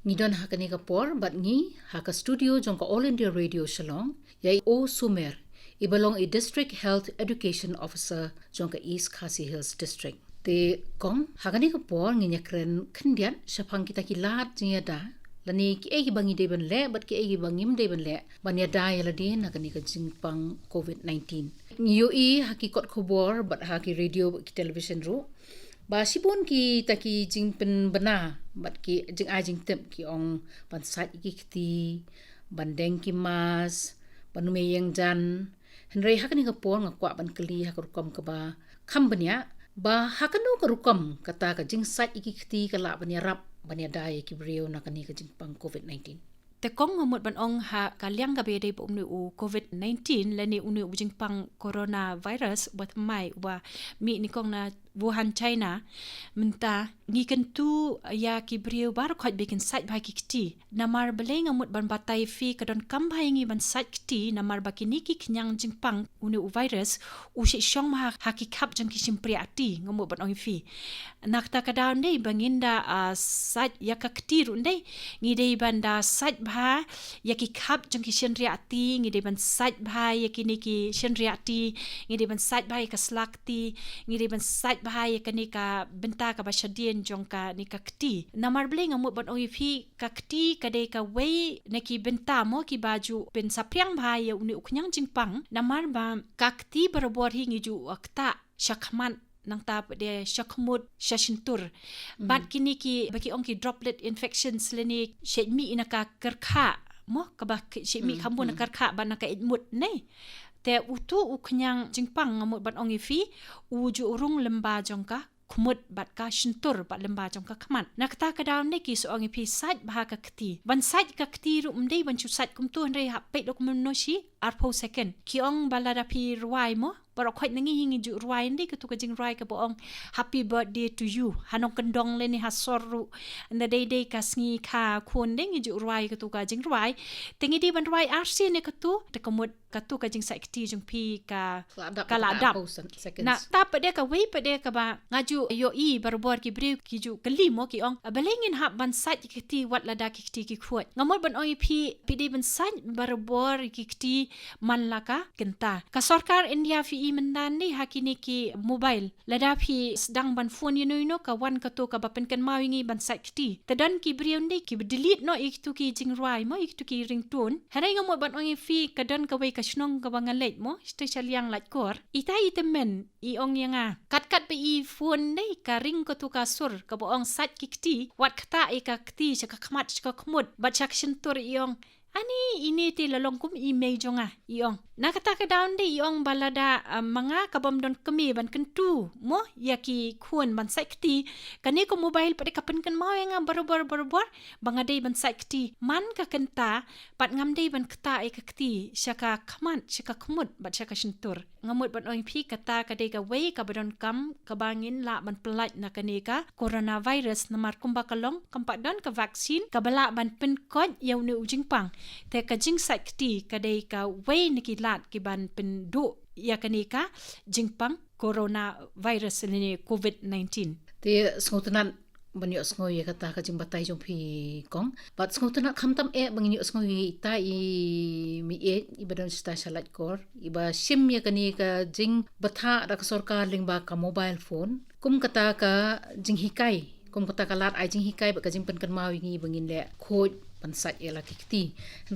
Ngidon hakani kapor bat ngi haka studio jong ka All India Radio Shillong yai O Sumer ibalong District Health Education Officer jong ka East Khasi Hills District. Te kong hakani kapor ngi nyakren kendiat syapang kita kilat jingada lani ki egi bangi deben le bat ki egi bangim deben le banya dai ladin hakani ka jingpang COVID-19. Ngiyo hakikot khobor bat haki radio ki television ro ba sibon ki taki jingpen bena bat ki jing ajing tem ki ong ban sat ki kti bandeng ki mas banume yang jan henry hakani ka por ngakwa ban keli hakurkom ka ba khambanya ba hakanu ka rukom kata ka jing sat ki kti kala banya rap banya dai ki brio nakani ka jingpang COVID-19. Te kong ngamut ban ong ha kaliang ka bede po umnu u COVID-19 lani unu ujing pang coronavirus buat mai wa mi ni kong na Wuhan China menta ngiken tu ya ki brio bar khot bikin site bhai ki kti namar beleng ngamut ban batai fi kadon kam bhai ngi ban site kti namar bakini ki knyang jingpang unu u virus u shi shong ma haki khap jang ki simpri ati ngamut ban ong fi nakta kadaun dei banginda site ya ka kti ru dei ngi dei banda site bha ya ki khap jang ki shenri ati ngi dei ban site bha ya ki ni ki shenri ati ngi dei ban site bha ka slakti ngi dei ban site bahaya kanika benta ka basyadien jongka nika kti namar bling ngamut bon oi phi ka kti kadai ka wei neki benta mo ki baju pen sapriang bahaya uni uknyang jingpang namar ba ka kti berbor hingi ju akta syakman nang tap de syakmut syashintur bat kini ki baki ongki droplet infections leni shemi inaka kerkha mo ka ba shemi khamun kerkha banaka idmut nei te utu uknyang jingpang ngamut ban ongi fi uju urung lemba jongka kumut bat ka shintur bat lemba jongka khaman nakta kadaun ne ki so ongi fi sait bah ka kti ban sait ka kti ru mdei ban chu sait kum tu hre ha pe dok mun no shi arpo second ki ong balada pi ruai mo barok khoi nangi hingi ju ruai ndi ka tu ka jing ruai ka bo ong happy birthday to you hanong kendong le ni ha sorru and the day ka sngi kha khon ding ju ruai ka tu ka jing ruai tengi di ban ruai rc ne ka tu te komut ka tu ka jing sai kti jung pi ka ladap na ta pade ka wei pade ka ba ngaju yo I barbor ki brew ki ju kali mo ki ong belengin ha ban sai ki kti wat lada ki kti ki khot ngamot ban oi pi pide ban sai barbor ki kti man laka kenta ka sarkar India fi mendan ni hakini ki mobile lada phi sedang ban phone yino ka wan ka to ka bapen kan mawingi ban site kti tadan ki brion ni ki delete no ik tu ki jing ruai mo ik tu ki ringtone harai ngamo ban ongi fi kadan ka wei ka snong ka bangalet mo special yang lat kor itai itemen I ong yanga kat pe I phone nei ka ring ko tu ka sur ka bo ong site ki kti wat kata I ka kti cha ka khmat cha ka khmut bat chak shintur iong ani ini ti lalongkum email jonga iong nakata ka down de iong balada manga kabam don kemi ban kentu mo yaki khun ban sakti kani ko mobile pade kapen kan mau yang barbar banga de ban sakti man ka kenta pat ngam de ban kta e kakti syaka khaman syaka khmut bat syaka shintur ngamut ban oi phi kata ka de ka wei ka badon kam ka bangin la ban pelat na kani ka coronavirus namar kumba kalong kampak don ka vaksin ka bala ban pen kod yau ne ujingpang te ka jing sakti ka de ka wei ni ki lat ki ban pen du ya kani ka jingpang coronavirus ni COVID-19 te sngotanan banyo sngoy kata ka jing batai jong phi kong bat sngotanan khamtam e bangin yo sngoy ta I mi e ibadon sta salat kor iba sim ya kani ka jing batha rak sarkar lingba ka mobile phone kum kata ka jing hikai kum kata ka lat ai jing hikai ba ka jing pen kan mawingi bangin le khoj pansat ela kikti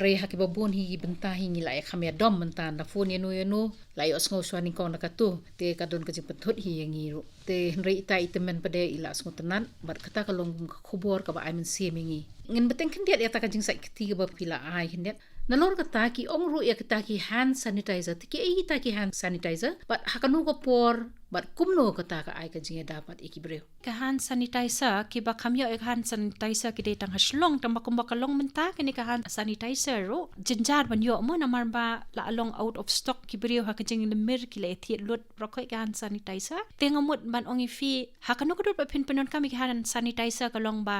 rei haki babon hi benta hi ngila ya khamya dom menta na phone yeno la yo sngo swani kong nakatu te kadon ka jipet thot hi yangi ro te rei ta itemen pade ila sngo tenan bat kata kalong khobor ka ba aimen semingi ngin beteng kendiat ya ta ka jing sai kiti ka ba pila ai kendiat nalor kata ki ong ru ya kata ki hand sanitizer tiki ai ta ki hand sanitizer bat hakanu ko por bat kumno kata ka ai ka jinga dapat ikibreu ka hand sanitizer ki ba khamyo ek hand sanitizer ki de tang haslong tang bakumba kalong menta kini ka hand sanitizer ro jinjar ban yo mo namar ba la along out of stock ki breu ha ka jing lemir ki le thi lut rokoi ka hand sanitizer tengamut ban ongi fi hakanu ko dot pin penon kami ki hand sanitizer kalong ba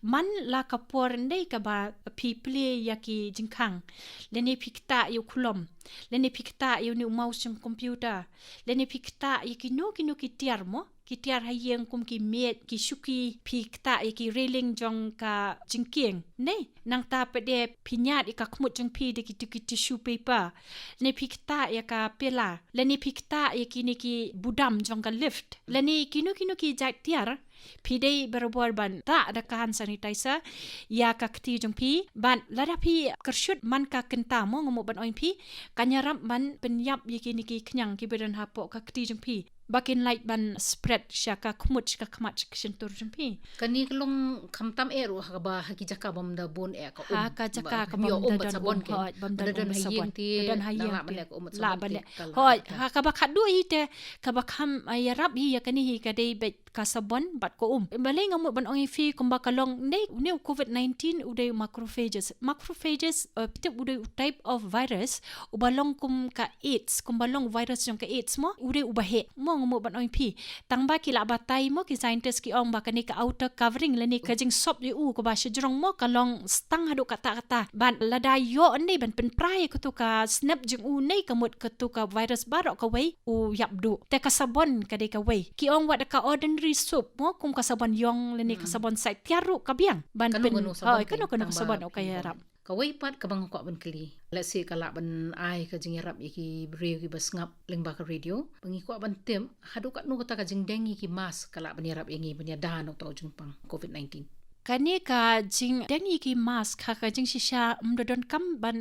man la ka por ndei ka ba people yaki jingkhang leni pikta yu khulom leni pikta yu ni mouse jing computer leni pikta yiki no ki tiar mo ki tiar hayeng kum ki met ki syuki pi kta ki railing jong ka jingking ne nang ta pede pinyat ka khmut jong pi de ki tissue paper ne pi kta ka pela le ni pi kta ki ni ki budam jong ka lift le ni kinu ki jat tiar pi dei berbual ban ta ada hand sanitizer ya ka kti jong pi ban lada pi kersyut man ka kenta mo ngomo ban oin pi kanyarap man penyap ki ni ki knyang ki bedan hapo ka kti jong pi bakin light ban spread syaka khmut ka khmat sentur jong pi kani kelong kamtam ero ha ba haki jaka bam da bon ka ha ka jaka ka bam da sabon ke bam da dan hayeng ti dan hayeng la ban ka la ban hoi ha ka ba khadu i te ka ba kham yarap hi ya kani hi ka dei bet ka sabon bat ko baleng ngamut ban ong fi kumba kalong ne covid-19 udai macrophages pitip udai type of virus ubalong kum ka AIDS kumbalong virus jong ka AIDS mo udai ubahe mo ngamut ban ong fi tangba ki la batai mo ki scientist ki ong ba kani ka outer covering lani ka jing sop ko ba sjrong mo kalong stang hadu kata ban lada yo ni ban pen prai ko tu ka snap jing nei kamut ko tu ka virus barok ka wei u yapdu te ka sabon ka de ka wei ki ong wat ka ordinary soap mo kum ka sabon yong lani ka sabon sai tiaru ka biang ban pen kanu sabon o kay rap kawai pat kabang ko ban kli let's say kala ban ai ka jing rap ki breu ki basngap lengba ka radio bangi ko ban tem hadu ka nu ka jing dengi ki mas kala ban rap ingi ban dan to jungpang covid-19 kani ka jing dengi ki mask ka jing shisha mdodon kam ban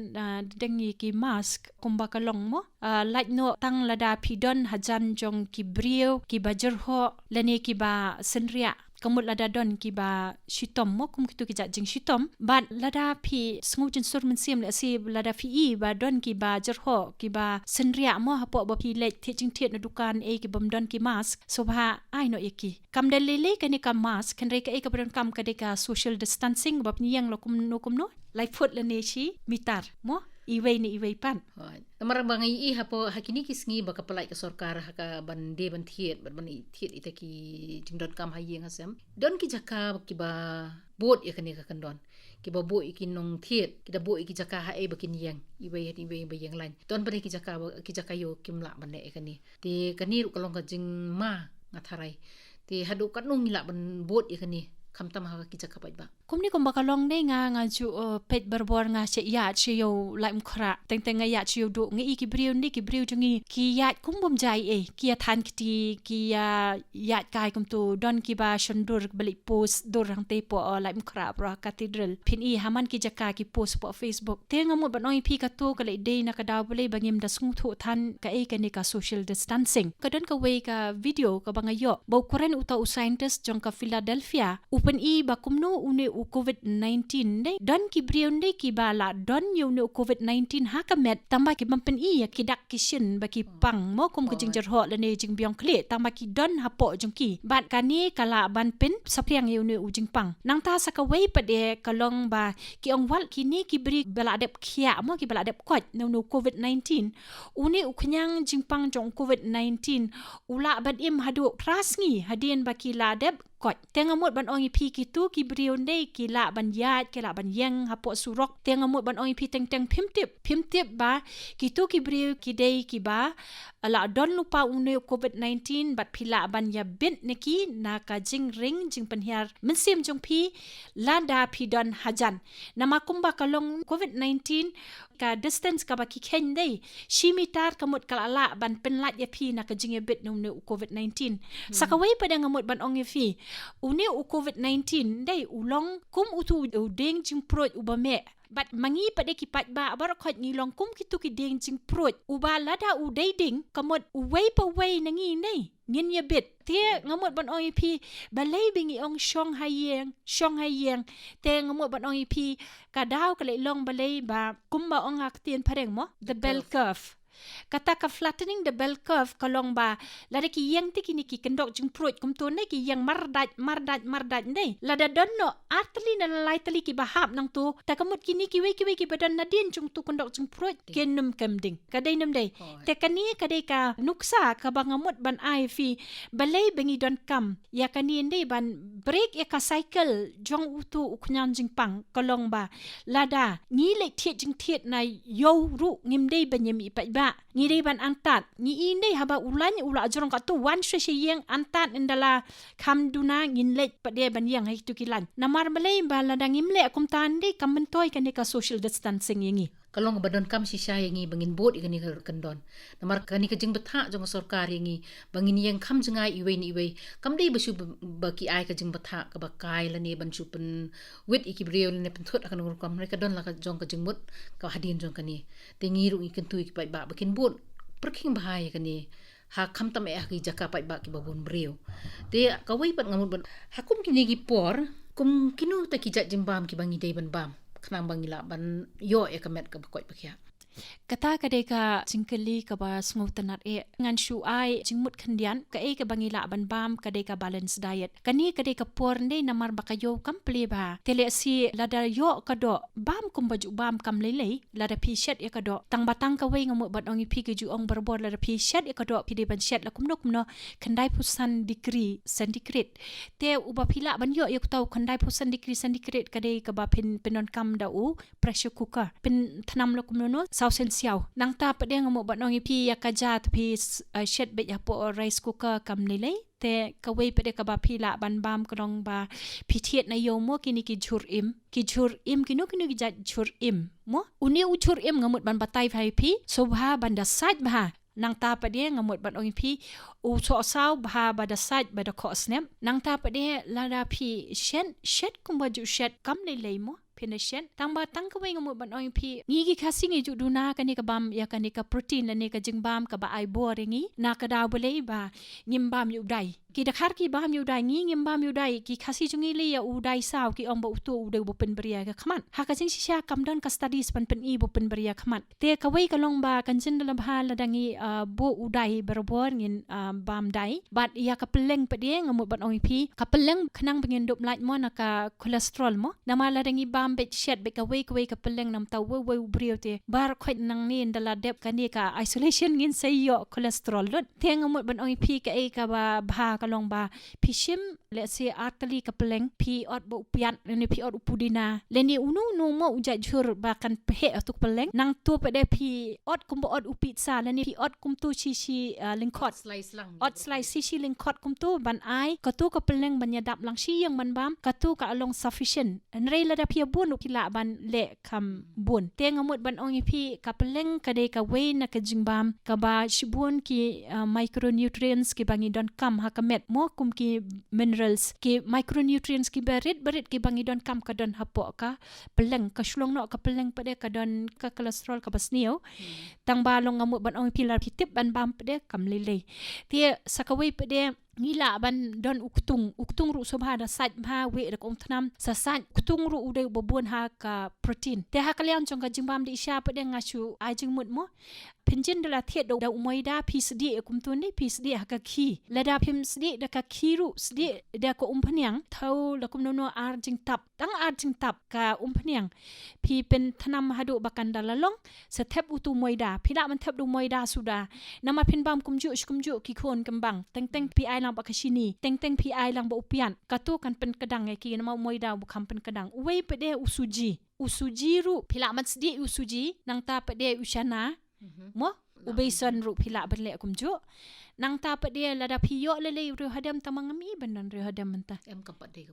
dengi ki mask kumba kalong mo like no tang lada pidon hajan jong ki brio ki bajerho lani ki ba senria kamut lada don ki ba shitom mo kum kitu ki jing shitom ban lada pi sngu jin sur men sim la si lada fi i ba don ki ba jerho ki ba senria mo hapo ba pi lek thi jing thiet na dukan ki bam don ki mask so ba ai no iki kam de lele kani ka mask kan re ka ka don kam ka de ka social distancing ba pniang lo kum no like foot la ne chi mitar mo iway pan tamarang bangai i hapo hakini kisngi baka palai ka sarkar haka bande ban thiet ban thiet ita ki jingdon kam hayeng asem don ki jaka ki ba bot yakani ka kandon ki ba bo ikinong thiet kita bo iki jaka ha e bakin yang iway bayang lain don ban ki jaka yo kimla ban ne kani ti kani ru kalong ka jing ma ngatharai ti hadu kanung ngila ban bot yakani kamtam ha ki jaka ba kumni kum bakalong ne nga ju pet berbor nga che ya che yo laim khra teng nga ya che yo do ngi ki briu jungi ki ya kum bum jai ki ya than ki ya kai kum tu don ki ba shandur bali post dor rang te po laim khra bra cathedral phin i haman ki jaka ki post po facebook te nga mo banoi pi ka to ka le de na ka daw bale bangim da sung thu than ka ka ni ka social distancing ka don ka we ka video ka bangayo bo koren uta scientist jong ka Philadelphia upen i ba kumno une u covid-19 ne don ki brion ne ki bala don yo ne covid-19 ha ka met tamba ki bampen i ya ki dak ki shin ba ki pang mo kum ko jingjar ho le ne jing biong kle tamba ki don ha po jong ki ban kani kala ban pen sapriang yo ne u jing pang nang ta sa ka wei pa de kalong ba ki ong wal ki ni ki bri bala dep khia mo ki bala dep kot no covid-19 uni u khnyang jing pang jong covid-19 ula ban im hadu prasngi hadien ba ki la dep kot tengamot ban ongi pi ki tu ki brionde ki la ban yat ki la ban yang hapo surok tengamot ban ongi pi teng pimtip ba ki tu ki brio ki dei ki ba ala don lupa une covid-19 bat pila ban ya bint neki na ka jing ring jing penhiar mensim jong pi lada pi don hajan nama kumba kalong covid-19 ka distance ka ba ki ken dei shimitar kamut kalala ban penlat ya pi na ka jing ya bit no covid-19 sakawai pada ngamut ban ongi fi uni u covid-19 dai ulong kum utu deng jing prot ubame bat mangi pada ki pat ba bar khot ngi long kum kitu ki deng jing prot uba lada u dai ding kamot wei pa wei nangi nei ngin ya bit te ngamot ban oi pi balai bingi ong shong hayeng te ngamot ban oi pi kadaw kale long balai ba kumba ong aktien pareng mo the bell curve kata ka flattening the bell curve kalong ba lada ki yang ti kini ki kendok jing prot kum to ne ki yang mardat nei lada donno atli na lai tali ki bahap nang tu ta kamut kini ki we ki badan nadin jung tu kendok jing prot kenum kamding kadai nam dei te kani kadai ka nuksa ka bangamut ban ai fi balai bengi don kam ya kani ndei ban break ya ka cycle jong utu uknyan jing pang kalong ba lada ni le thiet jing thiet na yo ru ngim dei banyem i pa ba da ngi dei ban antat ngi inde haba ulan ula ajrong ka tu wan shwe yeng antat indala kam duna ngin let pade ban yang hai tu kilan namar malay ba ladang imle kum tandi kam mentoi kan ka social distancing yengi Kalong badon kam sisya yangi bangin bot ikani kendon. Namar kani kajing betha jong sorkar yangi bangin yang kam jengai iwe ni iwe. Kam dei basu baki ai kajing betha ka bakai lani bansu pen wit iki brio lani pen thot akan ngor kam mereka don la ka jong kajing mut ka hadin jong kani. Tengi ru ikan tu ik pai ba bakin bot perking bahaya kani. Ha kam tam ki jaka pai ba ki babon brio. Te kawai pat ngamut ban hakum kini gi por kum kinu ta ki jat jimbam ki bangi dei ban bam. Kenang bangila ban yo kamet ka bakoi pakya kata kadeka jingkeli ka ba smooth tanat ngan shu ai jingmut khandian ka ka bangila ban bam kadeka balance diet kani kadeka porne namar bakayo kample ba tele si lada yo kado bam kum baju bam kam lele lada pi shet ya kado tang batang ka we ngamu bat ongi pi ke ju ong berbor lada pi shet ya kado pi de ban shet la kumno khandai pusan degree centigrade te uba pila ban yo tau khandai pusan degree centigrade kadeka ba pinon kam da u pressure cooker pin thanam lo kumno sausen siaw nang ta pade ngamo bat nong ipi ya kaja tapi shed bet ya po rice cooker kam lele te kawai pade ka ba phila ban bam krong ba pithiet na yo mo kini ki jur im kino ki ja jur im mo uni u jur im ngamut ban batai phai pi sobha ban da saj ba nang ta pade ngamut ban ong pi u so saw ba da saj ba da ko snap nang ta pade lada pi shed kum ba ju shed kam lele mo penation tangba tangkawai ngamut ban oi pi ngi khasing ju duna kani ka bam ya kani ka protein lani ka jingbam ka ba ai boringi na ka da bolei ba ngimbam yu dai ki dakhar ki bam yu dai ngi ngimbam yu dai ki khasi jungi le ya u dai saw ki ong ba utu u de bo pen beria ka khaman ha ka jing shisha kam don ka studies pan i bo pen beria khaman te kawai ka long ba kan jin dalam hal ladangi bo u dai berbor ngin bam dai bat ya ka peleng pe dia ngamut ban oi pi ka peleng khnang bengin dop light mo na ka cholesterol mo na ma ladangi bam bet shed bet ka wei ka peleng nam taw we brio te bar khoi nang ni ndala dep ka ni ka isolation ngin say yo cholesterol lot te ngamut ban oi pi ka ba bha ka long ba pishim let's say artali ka peleng pi ot bo piat ni pi ot upudina leni unu no mo uja jur ba kan pehe atuk peleng nang tu pe de pi ot kum bo ot upitsa leni pi ot kum tu chi lingkot slice lang ot slice si lingkot kum tu ban ai ka tu ka peleng ban yadap lang si yang ban bam ka tu ka along sufficient nrei la da pi bun kila ban le kam bun te ngamut ban ongi pi ka peleng ka de ka we na ka jingbam ka ba shibun ki micronutrients ki bangi don kam ha ka met mo kum ki minerals ki micronutrients ki berit ki bangi don kam ka don hapo ka peleng ka shlong no ka peleng pade ka don ka cholesterol ka basnio tang ba long ngamut ban ongi pi la ki tip ban bam pade kam lele te sakawai pade ngila ban don uktung ru sobha da saj bha we da kom thnam sa saj uktung ru ude bobon ha ka protein te ha kalian chong ka jingbam di sha pade ngachu ai jingmut mo pinjin dala thiet da umoi da pi sdi kum tun ni pi sdi ha ka khi la da phim sdi da ka khiru sdi da ko phanyang thau la kum no ar jing tap tang ar jing tap ka phanyang pi pen thnam hadu bakan dala long sa thep utu moi da phila man thep du moi da suda nama phin bam kum ju ki khon kambang teng pi ai lang bakashini teng pi ai lang ba upian katu kan pen kadang ki nama moi da bu kam pen kadang wei pede usuji ru phila man sdi usuji nang ta pede usana mo ubeson ru phila ban le kum ju nang ta pede la da phiyo le ru hadam tamangami banan ru hadam menta em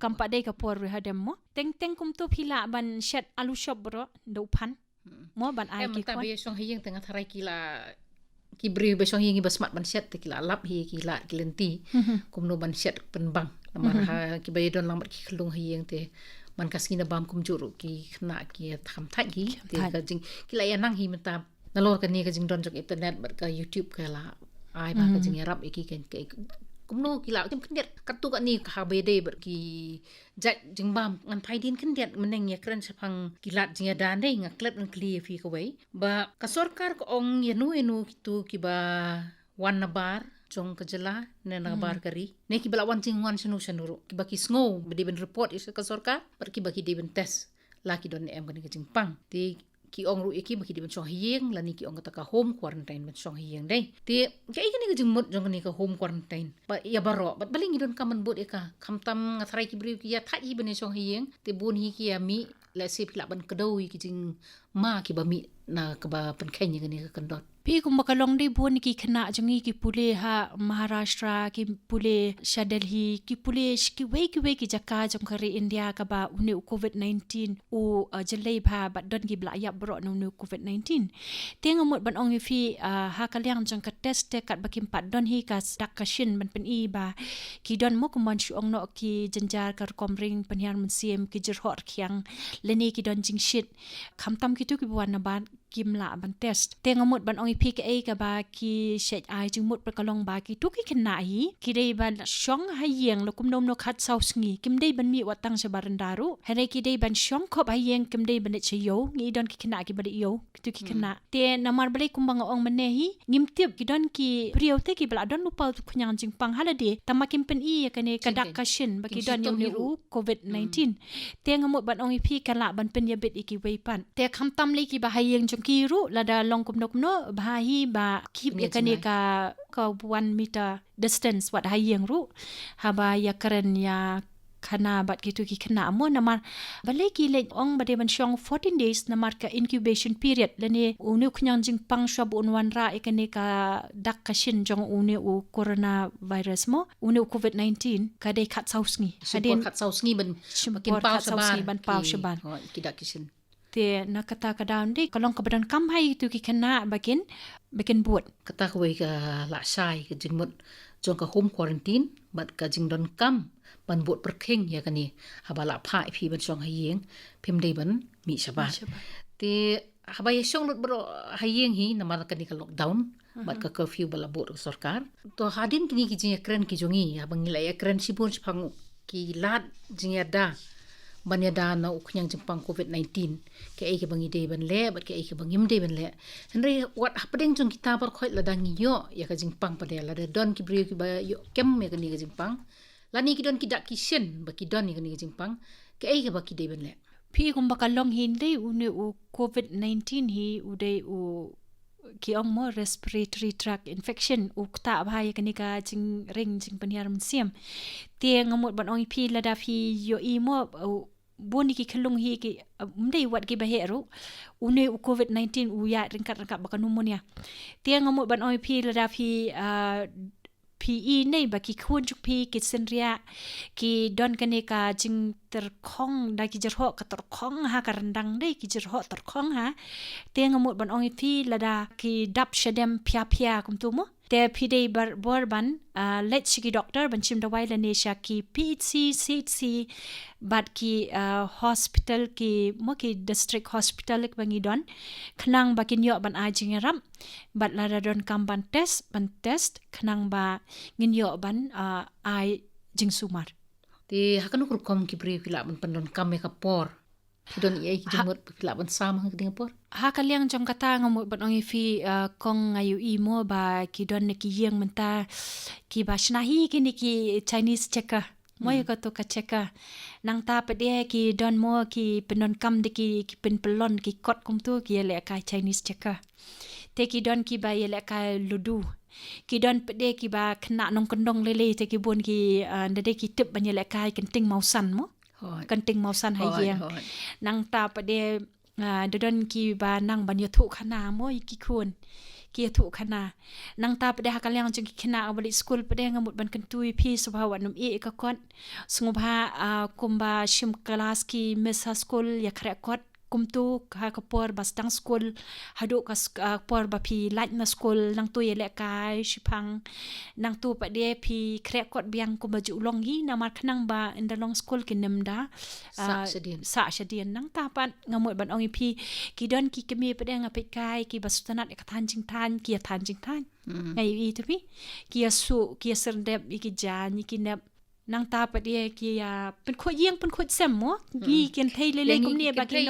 kampa de ka por ru hadam mo teng kum tu phila ban shet alu shop bro do phan mo ban ai ki ko em song hiyeng tengah tharai kila ki bri be song hingi basmat ban shet kila lap hi kila kilenti kumno ban shet penbang namar ha ki bay don lambat ki khlung hiyeng te man kasina bam kum juru ki khna ki tham thai ki te ka jing kila ya nang hi mata nalor ka ni ka jing don jok internet ber ka youtube ka la ai ba ka jing yarap iki ken ke kumno kila kem kendet katu ka ni ka bede ber ki jat jingbam ngan phaidin kendet meneng ya kren sapang kilat jinga dane ngaklet ng clear fi ka wei ba ka sarkar ko ong yenu kitu ki ba wan bar jong kajala na bar kari ne ki bala wan jing wan sanu ki ba ki sngo bede ben report is ka sarkar ber ki ba ki deben test laki don em kan ka jingpang ti ki ong ru iki baki di ben chong hiyeng lani ki ong ka home quarantine ben chong hiyeng dai ti kai kini ka jingmut jong ni ka home quarantine ba ya baro bat baling idon kaman bot eka khamtam ngathrai ki briu ki ya thai ben chong hiyeng ti bun hi ki ya mi la sip la ban kadoi ki jing ma ki ba mi na ka ba pen khen ni ka kandot Pi kung makalong day buwan ki kena jangi ki pule ha Maharashtra ki pule Delhi ki pule ki wei ki jaka jong kari India ka ba uni COVID-19 u jelai ba don ki bla ya bro no COVID-19 teng amot ban ong fi ha kalyang jong ka test te kat bakim pat don hi ka dak ka shin ban pen i ba ki don mo kumon shu ong no ki janjar kar komring penhyar mun siem ki jerhor kyang leni ki don jing shit khamtam ki tu ki buan na ban kimla ban test teng amot ban ong PKA ka ba ki shet ai jing mut perkalong ba ki tu ki kena hi ki dei ban shong hayeng lo kumnom no khat sau sngi kim dei ban mi watang sa barandaru hare ki dei ban shong khop hayeng kim dei ban che yo ngi don ki kena ki ba yo tu ki kena te namar bale kumbang ong mane hi ngim tip ki don ki priyo te ki bla don lupa tu khunyang jing pang halade tamakim pen i ka ne kadak ka shin ba ki don yo u COVID-19 te ngamot ban ong pi kala ban pen ya bit iki weipan te khamtam le ki ba hayeng jong ki ru lada long kumnok no bahi ba keep ya kane ka 1 meter distance wat hayeng ru haba ya karen ya khana bat gitu ki khana mo namar balai ki le ong bade ban shong 14 days namar ka incubation period lene unu khunyang jing pang shab unwan ra ekane ka dak ka shin jong unu u corona virus mo unu COVID-19 ka de khat sausngi hadin khat sausngi ban makin pau saban ban pau saban ki dak kishin te nakata ka down de kalong ka badan kam hai tu ki khana bakin buat kata kwe ka la sai ka jingmut jong ka home quarantine bat ka jingdon kam ban buat perkheng ya kani habala pha phi ban song hayeng phim dei ban mi shaba te habay shong lut bro hayeng hi namar kani ka lockdown bat ka curfew bala bot sarkar to hadin kini ki jing ekran ki jongi abang ila ekran sibun phangu ki lat jing da banyada na ukhyang jingpang COVID-19 ke ai ke bangi dei ban le bat ke ai ke bangim dei ban le henry what happening jong kita par khoi ladang yo ya ka jingpang pade la don ki bri ki ba yo kem me ka ni ka jingpang la ni ki don ki dak ki shen ba ki don ni ka ni ka jingpang ke ai ke ba ki dei ban le pi kum bakalong hin dei une u COVID-19 hi u dei u ki ong mo respiratory tract infection u ta bhai ka ni ka jing ring jing panyar siam te ngamot ban ong pi lada phi yo i mo boni ki khelung hi ki mdei wat ki baheru une u COVID-19 u ya ringkat baka pneumonia te ngamot ban ong pi lada phi PE nei ba ki khun juk pi ki senria ki don kane ka jing terkhong da ki jerho ka terkhong ha ka rendang dei ki jerho terkhong ha te ngamut ban ong pi lada ki dap shadem pia kum tu mo te pi dei bor ban let ki doctor ban chim dawai la ne sha ki PHC CHC bat ki hospital ki mo ki district hospital ek bangi don khnang ba kin yo ban a jing ram bat la don kam ban test khnang ba ngin yo ban ai jing sumar te hakanu kurkom ki bri kila ban pandon kam ka por don ai ki jumot kila ban sam ha ki por ha kalyang jong kata ngamut ban ong fi kong ayu i mo ba ki don ki yeng menta ki ba shnahi ki ni ki Chinese checker mo yo ka to ka checker nang ta pade ki don mo ki penon kam de ki pen pelon ki kot kum tu ki le ka Chinese checker te ki don ki ba le ka ludu ki don pede ki ba khna nong kondong lele te ki bon ki ndade ki tip ban le ka kenting mausan mo kenting mausan hayeng nang ta pade dodon ki ba nang ban yathu khana mo ki khun ki yathu khana nang ta pade hakalyang jing ki khana bali school pade ngamut ban kentui phi subhawa num e ka kon sungubha kumba shim class ki miss school ya khre kot kumtu ka kapor bastang school hadu ka por ba phi light na school nang tu yele kai shipang nang tu pa de phi krek kot biang ko baju long hi na mar khnang ba in the long school kinem da sa shadien nang ta pan ngamot ban ong phi ki don ki kemi pa de ngapet kai ki bastanat ka than jing than ngai i tu pi ki asu ki serdep ki jan ki nep nang ta pa dia ki pen kho yeng pen kho sem mo gi ken thei le kum ne ba ki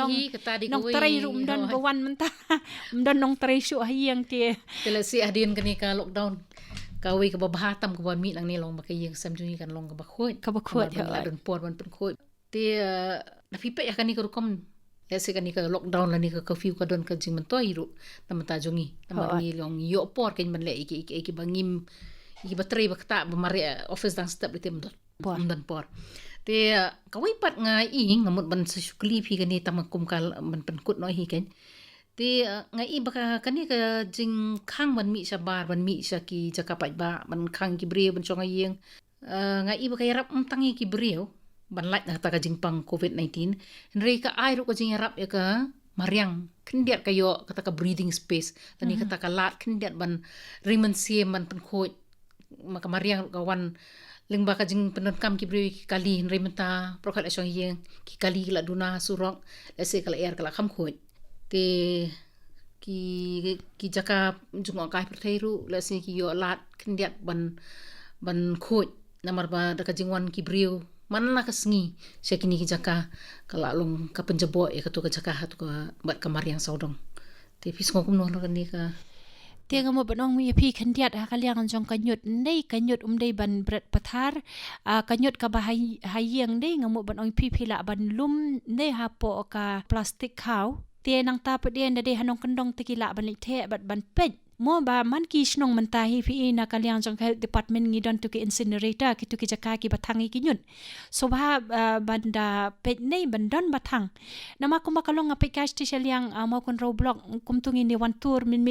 nong trai rum don bawan menta don nong trai shu hayeng te tela si adin kani ka lockdown ka wi ka ba tam ka ba mi nang ni long ba ka yeng sam juni kan long ka ba khoi ya don por ban pen khoi te na fi pe ya kani ka kom ya se kani ka lockdown la ni ka curfew ka don ka jing man toi ru tamata jongi tamani long yo por ken man le ki bangim ki bateri ba kata ba mari office dang step litem dan por te kawai pat nga i ngamut ban sa shukli phi kani tamakum kal man pen kut no hi ken Ti ngai baka kani ka jing khang ban mi sabar ban mi sa ki jakapai ba ban khang ki brio ban chonga yeng ngai baka yarap tangi ki brio ban lait na ta ka jing pang COVID-19 nrei ka ai ru ka jing yarap ya ka mariang kendiat kayo kata ka breathing space tani kata ka lat kendiat ban rimen siem ban pen khoj maka mariang ka wan ling baka jing penon kam ki brio ki kali nrei menta prokal asong yeng ki kali la duna surok ese kala air kala kham khoj te ki jaka jung kai pertheiru la se ki yo lat kendiat ban khoj namar ba daka jingwan ki brio manna ka sngi se kini ki jaka kala long ka penjebo ya ka jaka hatu ka bat kamar yang saudong te pis ngok no kan ni ka Tiang mo banong mi pi kandiat ha kaliang jong kanyut nei kanyut dei ban bret pathar kanyut ka bahai hayeng dei ngamo banong pi phila ban lum nei ha po ka plastic kau tie nang ta pedien dei hanong kendong tikila ban lithe bat ban pej mo ba man ki snong man tahi fi na kaliang jong health department ngidon tu ki incinerator ki tu ki jaka ki bathangi ki nyun so ba banda pej nei bandon bathang nama ko makalong nga pekaj ti siang mo kon roblox kum tungi ni wan tour min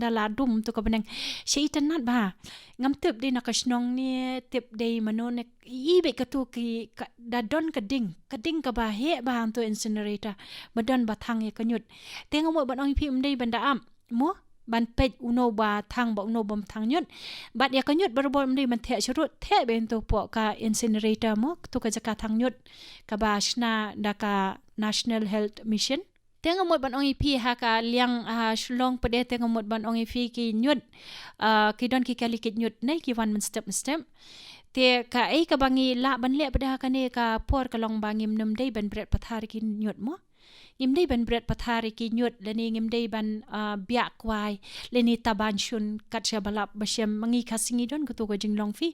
dala dum tu ka benang shaitan nat ba ngam tep de nakasnong ni tep de manon ibe ka tu ki dadon kading ka ba he ba tu incinerator badon bathang ye kanyut tengo mo banong pi mdei banda am mo ban pej uno ba thang ba uno bom thang nyut bat ya kanyut berbol mdei man the churut the ben tu po ka incinerator mo tu ka jaka thang nyut ka ba shna da ka national health mission tengo mot ban ongi pi ha ka liang shlong pede tengo mot ban ongi pi ki nyut ki don ki kali ki nyut nei ki wan step te ka ai ka bangi la ban le pada ka ne ka por ka long bangim num dei ban bret pathar ki nyut mo ngim dei ban bret pathari ki nyut leni ngim dei ban biak kwai leni taban shun katcha balap basyam mangi khasingi don kutu ko jinglong fi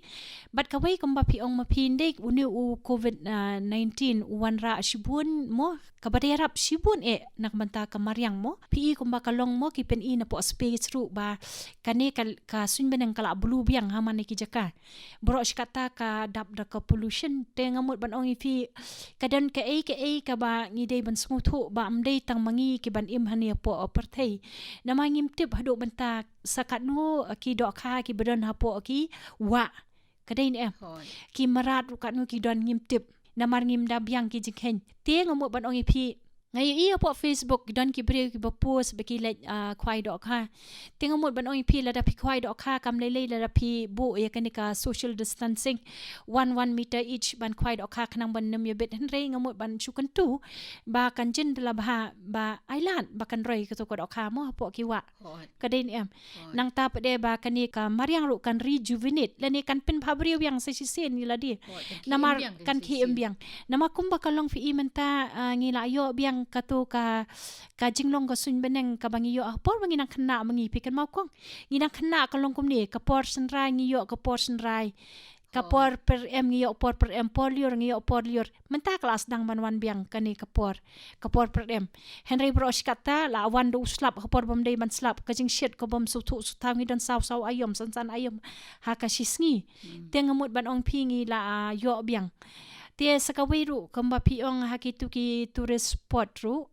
bat ka wei kamba pi ong ma phin dei uni u covid 19 wan ra shibun mo kabade rap shibun nak manta kamariang mo pi kamba kalong mo ki pen na po space ru ba kane ka sun benang kala bulu biang hamane ki jaka bro kata ka dap da ka pollution te ngamut ban ong fi kadan ka ka ba ngidei ban smutu ba amdei tang mangi ki ban im hania po perthei nama ngim tip hadu banta sakat no ki do kha ki badon ha po ki wa kadai ni ki marat kat no ki don ngim tip namar ngim da biang ki jikhen te ngamut ban ong fi ngai po Facebook don ki bre ki ba post ba ki let kwai do kha tinga mot ban oi pi la da pi kwai do kha kam le la da pi bu ya kanika social distancing 1 meter each ban kwai do kha khnang ban nem ye bet hen rei ngamot ban chukan tu ba kan jin la ba island ba kan roi ka to ko do kha mo po ki wa ka den em nang ta pade ba kanika mariang ru kan rejuvenate la ne kan pin phabri yang se sen ni la di namar kan ki em biang nama kum ba kalong fi imenta ngila yo biang katu ka jinglong ka sun beneng ka bangiyo por banginang khna mangi pikan mau kong nginang khna kalong kum ni ka por senrai ngiyo ka por senrai ka por per em ngiyo por per em polior ngiyo polior menta kelas dang banwan biang kani ka por per em henry brosh kata la wan do slap ka por bom dei man slap ka jing shit ko bom su thu su tang don saw ayom san ayom ha ka shisngi tengamut ban ong pingi la yo biang tie sakawiru kamba piong hakitu ki tourist spot ru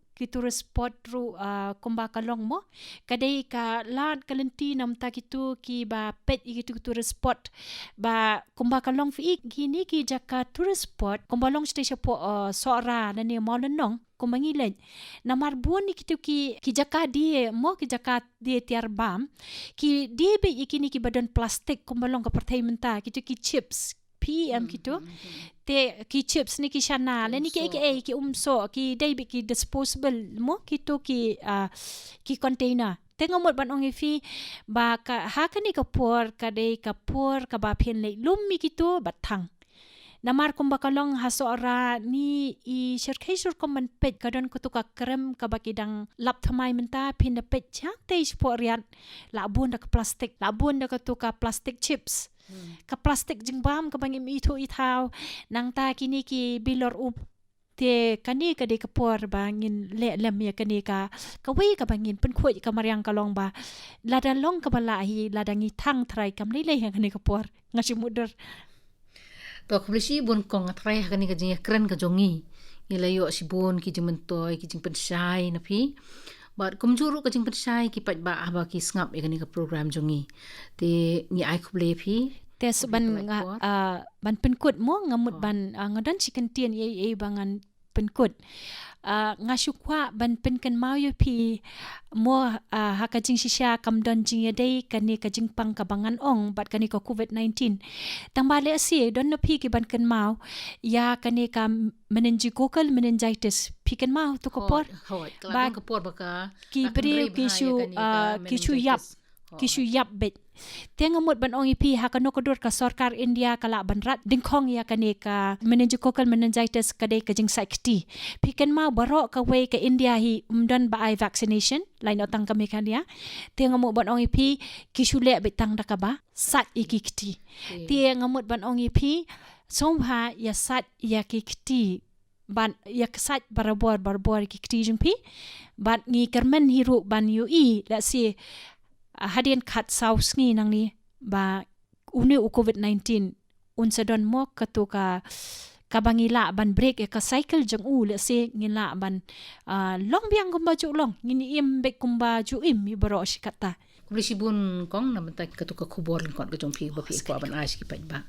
kumba kalong mo kadai ka lat kalenti nam ta kitu ki ba pet gitu tourist spot ba kumba kalong fi kini ki jaka tourist spot kumba long station po sora na ni molenong kumangilen namar buon ni kitu ki jaka die mo ki jaka die tiar bam ki die be ikini ki badan plastik kumba long ka pertai menta kitu ki chips PM gitu te ki chips ni ki shana le ni ki umso ki dai ki disposable mo gitu ki container tengo mot ban ongi fi ba ka ha ka ni ka por ka dei ka por ka ba phen le lum mi gitu bathang namar kum bakalong hasora ni I shirkai sur kom man pet kadon kutu ka krem ka bakidang lap thamai menta phin da pet cha te sporian la bun da ka plastic la bun da ka tu ka plastic chips ka plastic jingbam ka bangim itu itaw nang ta kini ki bilor te kani ka de ka por bangin le lem ya kani ka wi ka bangin pen khoi ka maryang ka long ba lada long ka bala hi lada ngi thang thrai kam le kani ka por ngasi muder to khlisi bun kong atrai kani ka jing kren ka jongi ila yo si bun ki jimentoi ki jing pensai na phi But kumjuru ka jing percaya ki pat ba aba ki ngap ya ni ka program jongi. Te ni ai kuble phi. Te ban ban penkut mo ngamut ban ngadan chicken tien ye bangan penkut. Ngasukwa ban penkan mau yo pi mo hakajing sisya kamdon jing yadai kani kajing pang kabangan ong bat kani ko COVID-19 tang bale asi don no pi ki ban kan mau ya kani ka meningococcal meningitis pi kan mau to kopor ba kopor baka ki bri kishu yap bet tengamut ban ong ipi hakano kodur ka sarkar India kala banrat dingkhong ya kani ka meningococcal meningitis kadai kajing sakti pikan mau barok ka way ka India hi umdan ba ai vaccination lain otang kami kan ya tengamut ban ong ipi kisule betang dakaba sat ikikti tengamut ban ong ipi somha ya sat ya kikti ban ya sat barbor kikti jungpi ban ngi kermen hiru ban ui la si hadian kat saus ngi nang ni ba uni COVID-19 unsadon mo katuka kabangila ban break ka cycle jang le se ngila ban long biang kumba ju long ngini im bek kumba ju im ibaro shikata Kulisibun kong naman tay katuka kubor kon ka jong pi ba pi ko ban ai ki pat ba.